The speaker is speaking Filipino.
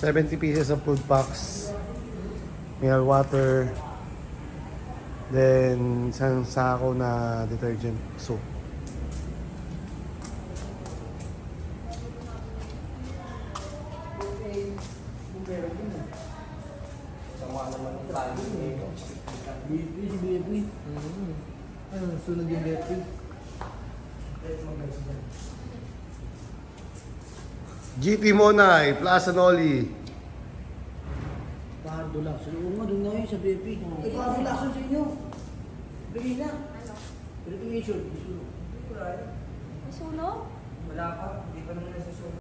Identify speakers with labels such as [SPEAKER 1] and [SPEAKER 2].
[SPEAKER 1] 70 pieces of food packs. Mineral water. Then, isang sako na detergent soap.
[SPEAKER 2] Sama naman ang tayo dito.
[SPEAKER 3] Baby. Ano, sunod yung baby.
[SPEAKER 1] GT Monay, Plaza Noli.
[SPEAKER 3] Pardo lang. Oo nga, doon nga yun sa baby. Eh, pardo lang sa inyo. Bigay na.
[SPEAKER 4] Ano?
[SPEAKER 3] Pero yung issue.
[SPEAKER 4] Masunog?
[SPEAKER 2] Wala pa, hindi pa naman nasusunod.